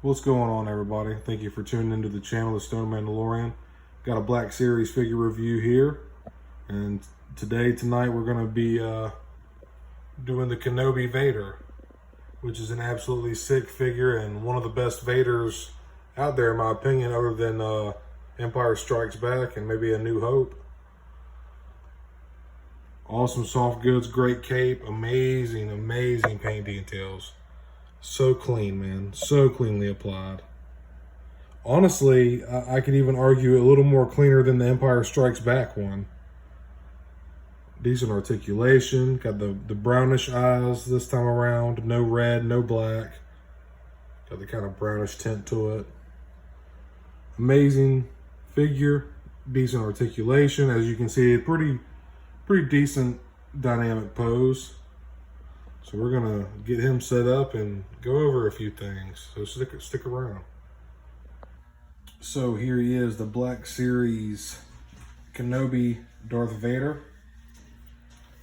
What's going on, everybody? Thank you for tuning into the channel, The Stone Mandalorian. Got a Black Series figure review here, and tonight we're going to be doing the Kenobi Vader, which is an absolutely sick figure and one of the best Vaders out there, in my opinion, other than Empire Strikes Back and maybe A New Hope. Awesome soft goods, great cape, amazing paint details. So clean, man. So cleanly applied. Honestly, I could even argue a little more cleaner than the Empire Strikes Back one. Decent articulation. Got the brownish eyes this time around. No red, no black. Got the kind of brownish tint to it. Amazing figure. Decent articulation. As you can see, pretty decent dynamic pose. So we're gonna get him set up and go over a few things. So stick around. So here he is, the Black Series Kenobi Darth Vader.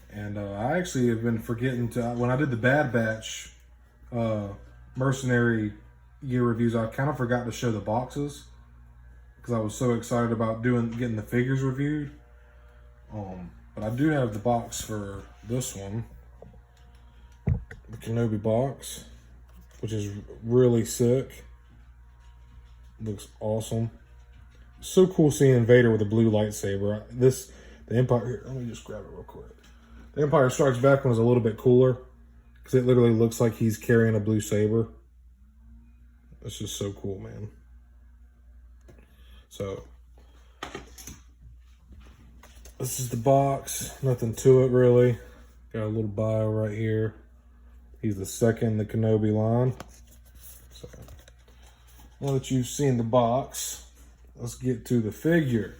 And I actually have been forgetting to, when I did the Bad Batch Mercenary year reviews, I kind of forgot to show the boxes because I was so excited about getting the figures reviewed. But I do have the box for this one. The Kenobi box, which is really sick. Looks awesome. So cool seeing Vader with a blue lightsaber. The Empire, here, let me just grab it real quick. The Empire Strikes Back one is a little bit cooler because it literally looks like he's carrying a blue saber. That's just so cool, man. So this is the box. Nothing to it really. Got a little bio right here. He's the second in the Kenobi line. So now that you've seen the box, let's get to the figure.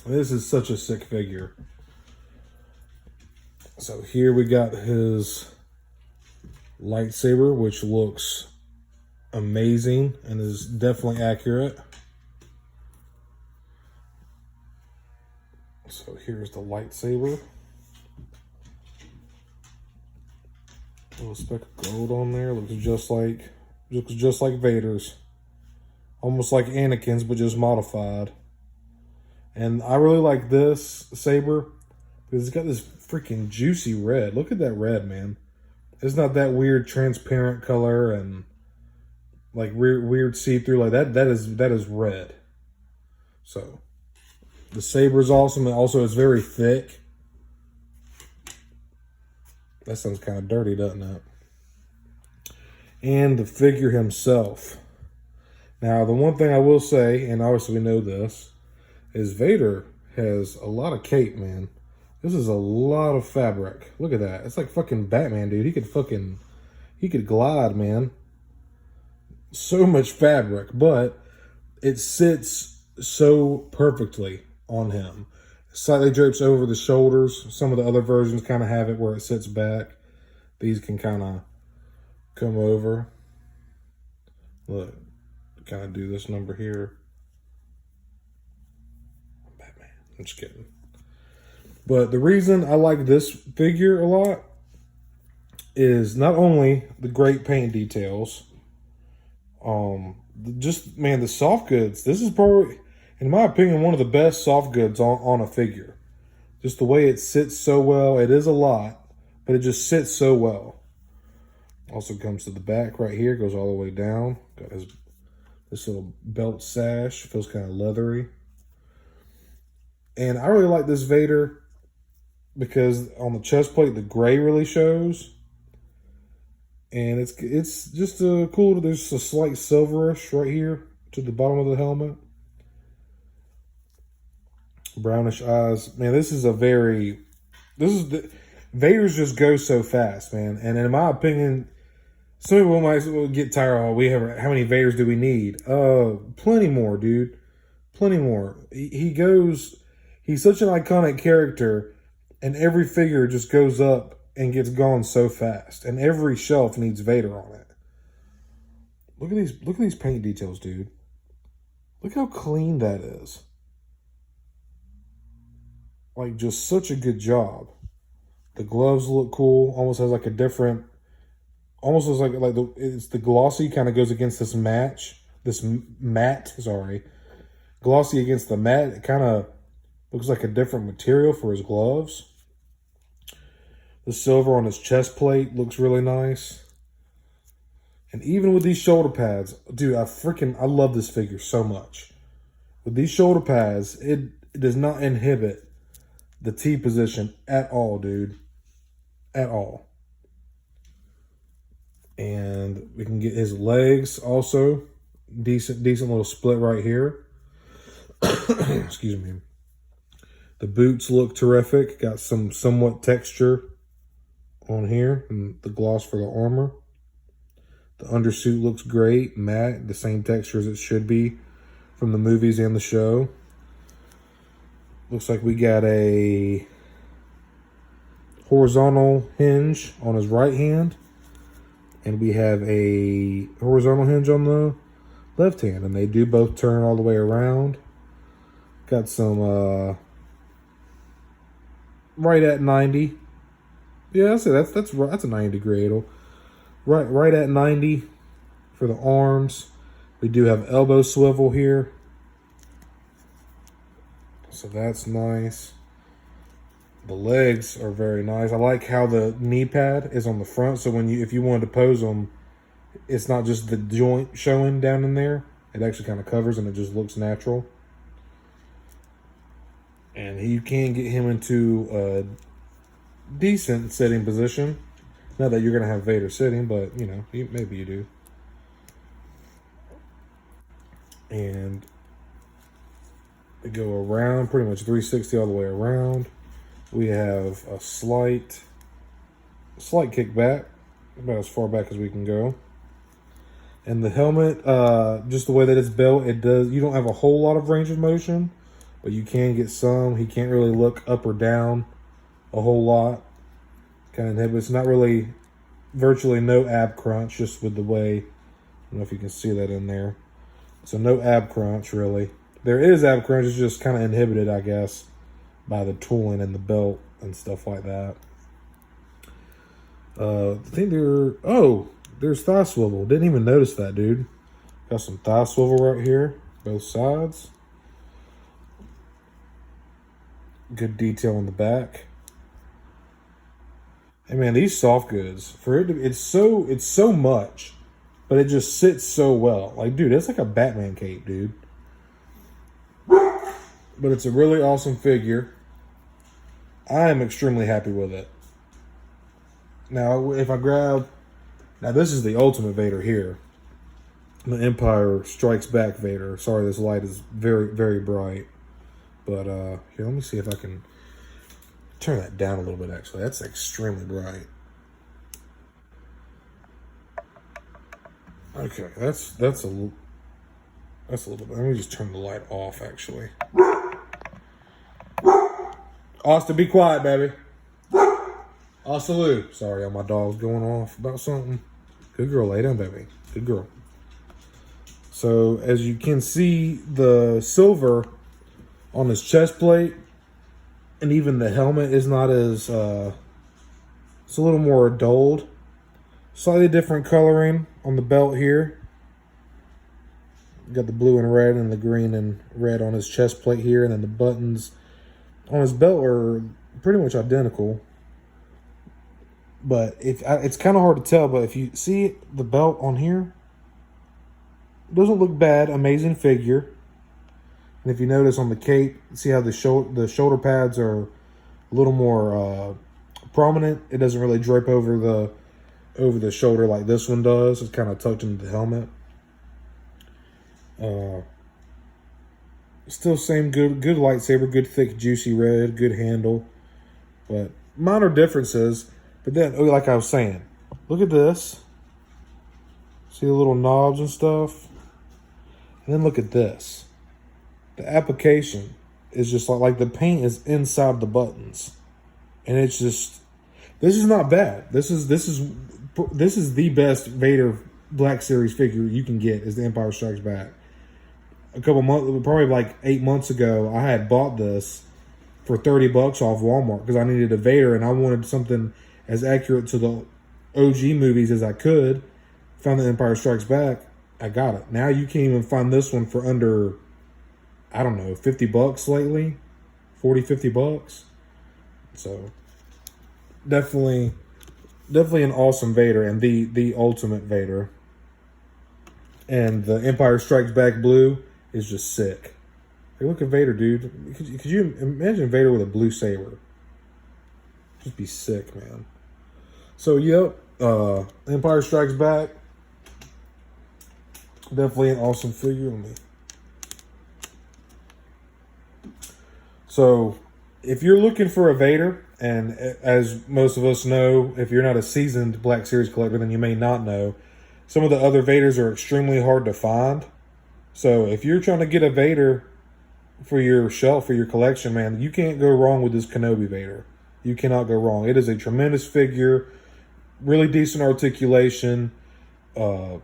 This is such a sick figure. So here we got his lightsaber, which looks amazing and is definitely accurate. So here's the lightsaber. A little speck of gold on there. Looks just like Vader's. Almost like Anakin's, but just modified. And I really like this saber because it's got this freaking juicy red. Look at that red, man. It's not that weird transparent color and like weird see-through like that. That is red. So the saber is awesome, and also it's very thick. That sounds kind of dirty, doesn't it? And the figure himself. Now, the one thing I will say, and obviously we know this, is Vader has a lot of cape, man. This is a lot of fabric. Look at that. It's like fucking Batman, dude. He could glide, man. So much fabric, but it sits so perfectly on him. Slightly drapes over the shoulders. Some of the other versions kind of have it where it sits back. These can kind of come over. Look, kind of do this number here. Batman. I'm just kidding. But the reason I like this figure a lot is not only the great paint details, just, man, the soft goods. This is probably, in my opinion, one of the best soft goods on a figure. Just the way it sits so well. It is a lot, but it just sits so well. Also comes to the back right here. Goes all the way down. Got this little belt sash. Feels kind of leathery. And I really like this Vader because on the chest plate, the gray really shows. And it's just a cool, there's a slight silverish right here to the bottom of the helmet. Brownish eyes. Man, Vader's just go so fast, man. And in my opinion, some people might get tired of, how many Vaders do we need? Plenty more, dude. Plenty more. He's such an iconic character, and every figure just goes up and gets gone so fast. And every shelf needs Vader on it. Look at these paint details, dude. Look how clean that is. Like, just such a good job. The gloves look cool. Almost has like a different almost looks like it's the glossy kind of goes against this matte, sorry. Glossy against the matte. It kind of looks like a different material for his gloves. The silver on his chest plate looks really nice. And even with these shoulder pads, dude, I love this figure so much. With these shoulder pads, it does not inhibit the T position at all, dude. At all. And we can get his legs also. Decent little split right here. Excuse me. The boots look terrific. Got some somewhat texture on here. And the gloss for the armor. The undersuit looks great. Matte. The same texture as it should be from the movies and the show. Looks like we got a horizontal hinge on his right hand. And we have a horizontal hinge on the left hand. And they do both turn all the way around. Got some right at 90. Yeah, I'd say that's a 90 degree angle. Right at 90 for the arms. We do have elbow swivel here. So that's nice. The legs are very nice. I like how the knee pad is on the front. So if you wanted to pose them, it's not just the joint showing down in there. It actually kind of covers and it just looks natural. And you can get him into a decent sitting position. Not that you're going to have Vader sitting, but, you know, maybe you do. And we go around, pretty much 360 all the way around. We have a slight kickback, about as far back as we can go. And the helmet, just the way that it's built, you don't have a whole lot of range of motion, but you can get some. He can't really look up or down a whole lot. It's not really, virtually no ab crunch, just with the way, I don't know if you can see that in there. So no ab crunch, really. There is ab crunch, it's just kind of inhibited, I guess, by the tooling and the belt and stuff like that. I think there's thigh swivel. Didn't even notice that, dude. Got some thigh swivel right here, both sides. Good detail in the back. Hey man, these soft goods, it's so much, but it just sits so well. Like, dude, it's like a Batman cape, dude. But it's a really awesome figure. I am extremely happy with it. Now, this is the Ultimate Vader here. The Empire Strikes Back Vader. Sorry, this light is very, very bright. But, here, let me see if I can turn that down a little bit, actually. That's extremely bright. Okay, that's a little bit. Let me just turn the light off, actually. Austin, be quiet, baby. Austin, sorry, my dog's going off about something. Good girl, lay down, baby. Good girl. So, as you can see, the silver on his chest plate and even the helmet is not as, it's a little more dulled. Slightly different coloring on the belt here. Got the blue and red and the green and red on his chest plate here. And then the buttons on his belt are pretty much identical. But it's kind of hard to tell. But if you see the belt on here, it doesn't look bad. Amazing figure. And if you notice on the cape, see how the shoulder pads are a little more prominent. It doesn't really drape over the shoulder like this one does. It's kind of tucked into the helmet. Still same good lightsaber, good thick juicy red, good handle. But minor differences. But then, like I was saying, look at this. See the little knobs and stuff? And then look at this. The application is just like the paint is inside the buttons. And it's just, this is not bad. This is the best Vader Black Series figure you can get, is the Empire Strikes Back. A couple months, probably like 8 months ago, I had bought this for $30 off Walmart because I needed a Vader and I wanted something as accurate to the OG movies as I could. Found The Empire Strikes Back. I got it. Now you can't even find this one for under, I don't know, $50 lately. 40, $50. So definitely an awesome Vader, and the ultimate Vader. And the Empire Strikes Back blue is just sick. Hey, look at Vader, dude. Could you imagine Vader with a blue saber? Just be sick, man. So, yep. Empire Strikes Back. Definitely an awesome figure. So, if you're looking for a Vader, and as most of us know, if you're not a seasoned Black Series collector, then you may not know, some of the other Vaders are extremely hard to find. So if you're trying to get a Vader for your shelf, for your collection, man, you can't go wrong with this Kenobi Vader. You cannot go wrong. It is a tremendous figure, really decent articulation, show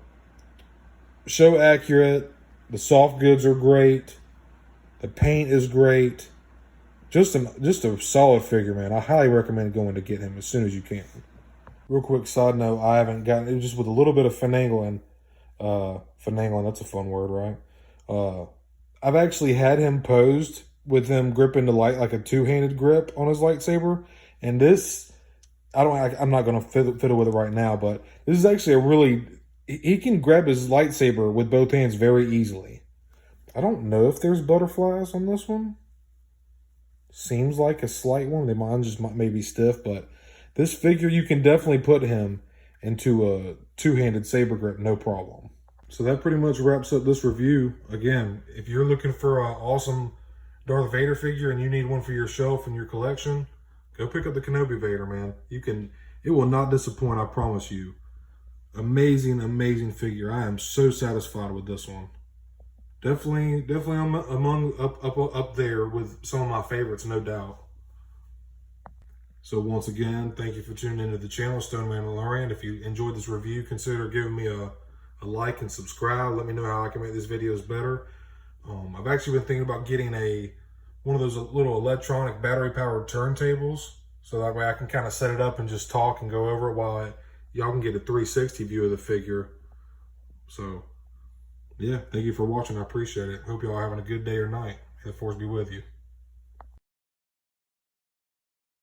accurate. The soft goods are great. The paint is great. Just a solid figure, man. I highly recommend going to get him as soon as you can. Real quick side note, I haven't gotten it, just with a little bit of finagling. Finagling, that's a fun word, right? I've actually had him posed with him gripping the light, like a two-handed grip on his lightsaber. And this, I'm not going to fiddle with it right now, but this is actually a really, he can grab his lightsaber with both hands very easily. I don't know if there's butterflies on this one. Seems like a slight one. They might just maybe stiff, but this figure, you can definitely put him into a two-handed saber grip, no problem. So that pretty much wraps up this review. Again, if you're looking for an awesome Darth Vader figure and you need one for your shelf and your collection, go pick up the Kenobi Vader, man. It will not disappoint, I promise you. Amazing, amazing figure. I am so satisfied with this one. Definitely up there with some of my favorites, no doubt. So once again, thank you for tuning into the channel, Stone Mandalorian. If you enjoyed this review, consider giving me a like and subscribe. Let me know how I can make these videos better. I've actually been thinking about getting one of those little electronic battery-powered turntables, so that way I can kind of set it up and just talk and go over it while y'all can get a 360 view of the figure. So, yeah, thank you for watching. I appreciate it. Hope y'all are having a good day or night. May the Force be with you.